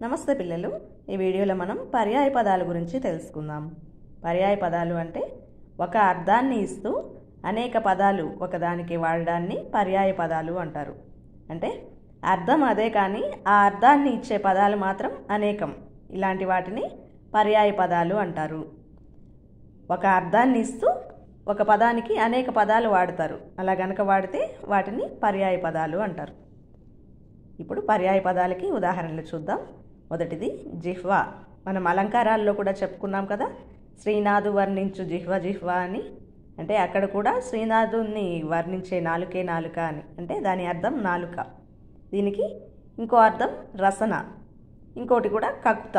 నమస్తే పిల్లలు, ఈ వీడియోలో మనం పర్యాయ పదాల గురించి తెలుసుకుందాం. పర్యాయ పదాలు అంటే ఒక అర్థాన్ని ఇస్తూ అనేక పదాలు ఒకదానికి వాడడాన్ని పర్యాయ పదాలు అంటారు. అంటే అర్థం అదే కానీ ఆ అర్థాన్ని ఇచ్చే పదాలు మాత్రం అనేకం. ఇలాంటి వాటిని పర్యాయ పదాలు అంటారు. ఒక అర్థాన్ని ఇస్తూ ఒక పదానికి అనేక పదాలు వాడతారు. అలా గనక వాడితే వాటిని పర్యాయ పదాలు అంటారు. ఇప్పుడు పర్యాయ పదాలకి ఉదాహరణలు చూద్దాం. మొదటిది జిహ్వ. మనం అలంకారాల్లో కూడా చెప్పుకున్నాం కదా, శ్రీనాథు వర్ణించు జిహ్వ జిహ్వ అని. అంటే అక్కడ కూడా శ్రీనాథుని వర్ణించే నాలుకే నాలుక అని, అంటే దాని అర్థం నాలుక. దీనికి ఇంకో అర్థం రసన, ఇంకోటి కూడా కకుత.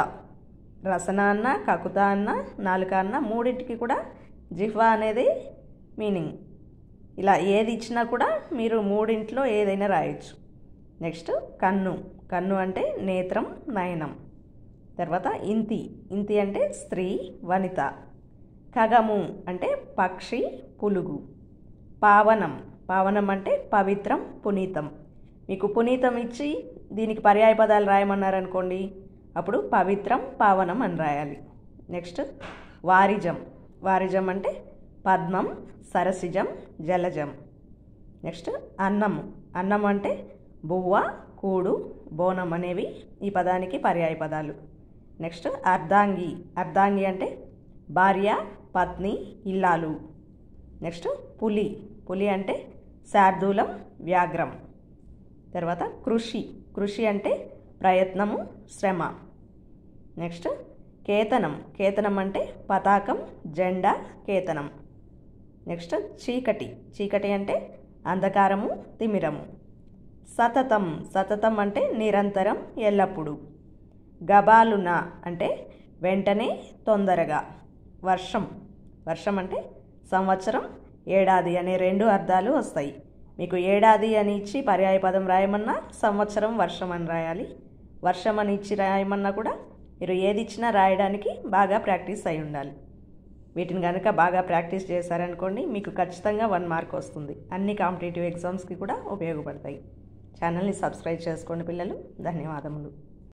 రసన అన్న, కకుత అన్న, నాలుక అన్న మూడింటికి కూడా జిహ్వ అనేది మీనింగ్. ఇలా ఏది ఇచ్చినా కూడా మీరు మూడింట్లో ఏదైనా రాయొచ్చు. నెక్స్ట్ కన్ను. కన్ను అంటే నేత్రం, నయనం. తర్వాత ఇంతి. ఇంతి అంటే స్త్రీ, వనిత. ఖగము అంటే పక్షి, పులుగు. పావనం. పావనం అంటే పవిత్రం, పునీతం. మీకు పునీతం ఇచ్చి దీనికి పర్యాయ పదాలు రాయమన్నారనుకోండి, అప్పుడు పవిత్రం, పావనం అని రాయాలి. నెక్స్ట్ వారిజం. వారిజం అంటే పద్మం, సరసిజం, జలజం. నెక్స్ట్ అన్నం. అన్నం అంటే బువ్వ, కూడు, బోనం అనేవి ఈ పదానికి పర్యాయ పదాలు. నెక్స్ట్ అర్ధాంగి. అర్ధాంగి అంటే భార్య, పత్ని, ఇల్లాలు. నెక్స్ట్ పులి. పులి అంటే శార్దూలం, వ్యాఘ్రం. తర్వాత కృషి. కృషి అంటే ప్రయత్నము, శ్రమ. నెక్స్ట్ కేతనం. కేతనం అంటే పతాకం, జెండా, కేతనం. నెక్స్ట్ చీకటి. చీకటి అంటే అంధకారము, తిమిరము. సతతం. సతతం అంటే నిరంతరం, ఎల్లప్పుడూ. గబాలున అంటే వెంటనే, తొందరగా. వర్షం. వర్షం అంటే సంవత్సరం, ఏడాది అనే రెండు అర్థాలు వస్తాయి. మీకు ఏడాది అని ఇచ్చి పర్యాయ పదం రాయమన్నా సంవత్సరం, వర్షం అని రాయాలి. వర్షం అని ఇచ్చి రాయమన్నా కూడా మీరు ఏది ఇచ్చినా రాయడానికి బాగా ప్రాక్టీస్ అయి ఉండాలి. వీటిని కనుక బాగా ప్రాక్టీస్ చేశారనుకోండి, మీకు ఖచ్చితంగా 1 మార్క్ వస్తుంది. అన్ని కాంపిటేటివ్ ఎగ్జామ్స్కి కూడా ఉపయోగపడతాయి. ఛానల్ని సబ్స్క్రైబ్ చేసుకోండి పిల్లలు. ధన్యవాదములు.